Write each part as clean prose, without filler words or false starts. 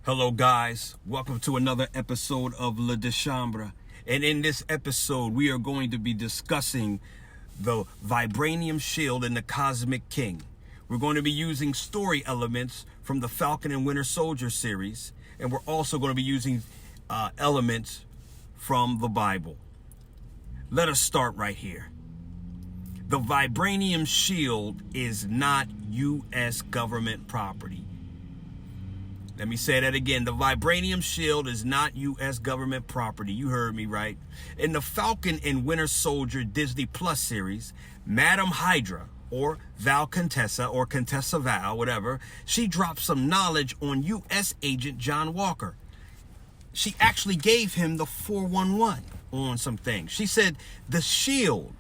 Hello guys, welcome to another episode of Le Dechambre. And in this episode, we are going to be discussing the vibranium shield and the cosmic king. We're going to be using story elements from the Falcon and Winter Soldier series. And we're also going to be using elements from the Bible. Let us start right here. The vibranium shield is not U.S. government property. Let me say that again. The vibranium shield is not U.S. government property. You heard me right. In the Falcon and Winter Soldier Disney Plus series, Madam Hydra, or Val Contessa, or Contessa Val, whatever, she dropped some knowledge on U.S. agent John Walker. She actually gave him the 411 on some things. She said the shield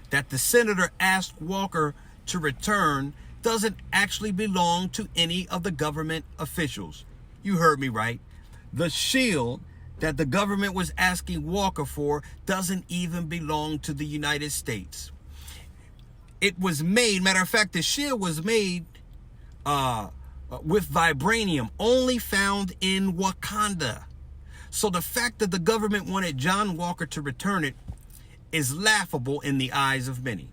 that the senator asked Walker to return doesn't actually belong to any of the government officials. You heard me right. The shield that the government was asking Walker for doesn't even belong to the United States. It was made, matter of fact, the shield was made with vibranium, only found in Wakanda. So the fact that the government wanted John Walker to return it is laughable in the eyes of many.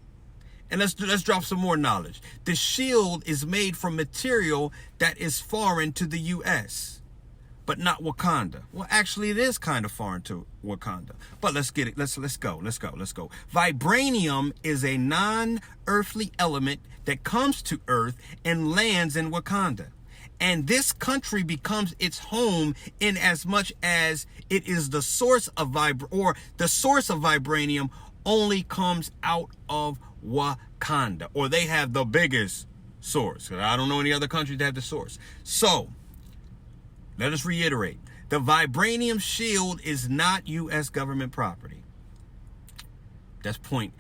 And let's drop some more knowledge. The shield is made from material that is foreign to the U.S., but not Wakanda. Well, actually, it is kind of foreign to Wakanda. But let's get it. Let's go. Vibranium is a non-earthly element that comes to Earth and lands in Wakanda. And this country becomes its home in as much as it is the source of vibranium only comes out of Wakanda, or they have the biggest source. I don't know any other country that have the source. So let us reiterate: the vibranium shield is not U.S. government property. That's point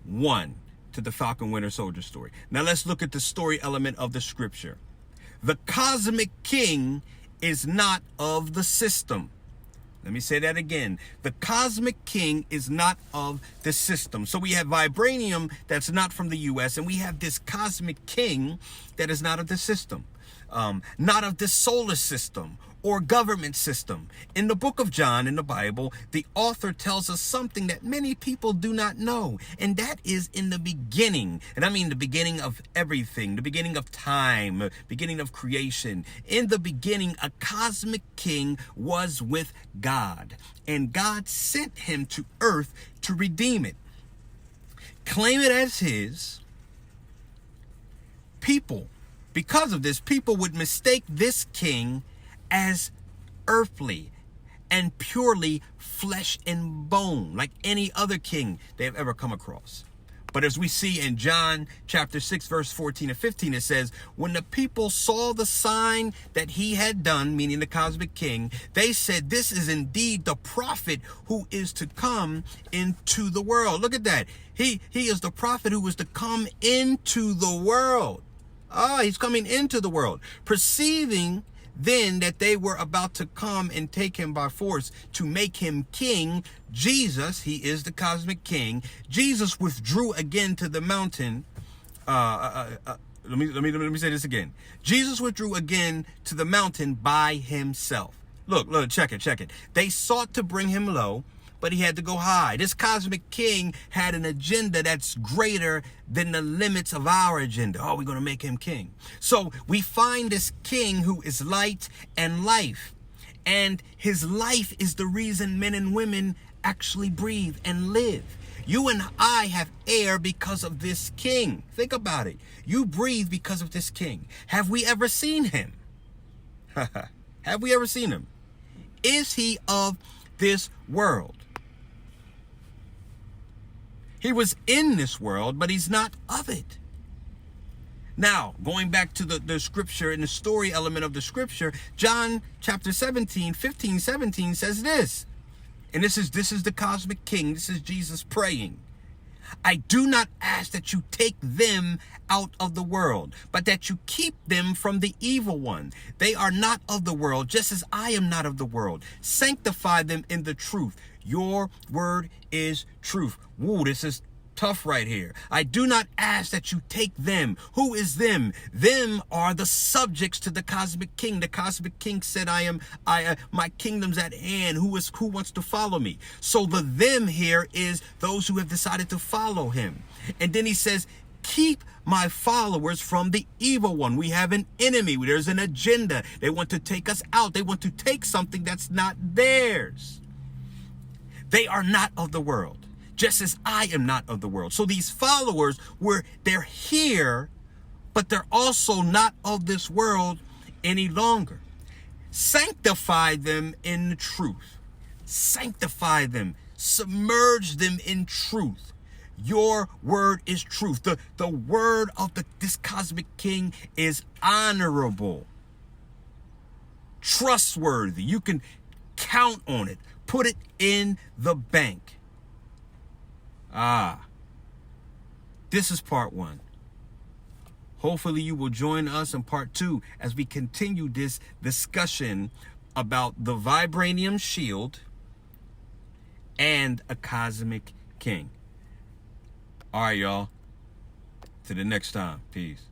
one to the Falcon Winter Soldier story. Now let's look at the story element of the scripture. The cosmic king is not of the system. Let me say that again. The cosmic king is not of the system. So we have vibranium that's not from the U.S., and we have this cosmic king that is not of the system, not of the solar system or government system. In the book of John, in the Bible, the author tells us something that many people do not know, and that is in the beginning. And I mean the beginning of everything, the beginning of time, beginning of creation. In the beginning, a cosmic king was with God, and God sent him to earth to redeem it, claim it as his. People, because of this, people would mistake this king as earthly and purely flesh and bone, like any other king they have ever come across. But as we see in John chapter 6, verse 14 and 15, it says, when the people saw the sign that he had done, meaning the cosmic king, they said, this is indeed the prophet who is to come into the world. Look at that. He is the prophet who was to come into the world. He's coming into the world. Perceiving then that they were about to come and take him by force to make him king, Jesus, he is the cosmic king, Jesus withdrew again to the mountain. Let me say this again. Jesus withdrew again to the mountain by himself. Look, check it. They sought to bring him low, but he had to go high. This cosmic king had an agenda that's greater than the limits of our agenda. We're going to make him king. So we find this king who is light and life. And his life is the reason men and women actually breathe and live. You and I have air because of this king. Think about it. You breathe because of this king. Have we ever seen him? Have we ever seen him? Is he of this world? He was in this world, but he's not of it. Now, going back to the scripture and the story element of the scripture, John chapter 15, 17 says this. And this is the cosmic king. This is Jesus praying. I do not ask that you take them out of the world, but that you keep them from the evil one. They are not of the world, just as I am not of the world. Sanctify them in the truth. Your word is truth. Woo, this is Tough right here. I do not ask that you take them. Who is them? Them are the subjects to the cosmic king. The cosmic king said, my kingdom's at hand. Who wants to follow me? So the them here is those who have decided to follow him. And then he says, keep my followers from the evil one. We have an enemy. There's an agenda. They want to take us out. They want to take something that's not theirs. They are not of the world, just as I am not of the world. So these followers, they're here, but they're also not of this world any longer. Sanctify them in the truth. Sanctify them. Submerge them in truth. Your word is truth. The word of this cosmic king is honorable, trustworthy. You can count on it. Put it in the bank. This is part 1. Hopefully you will join us in part 2 as we continue this discussion about the vibranium shield and a cosmic king. All right, y'all. To the next time. Peace.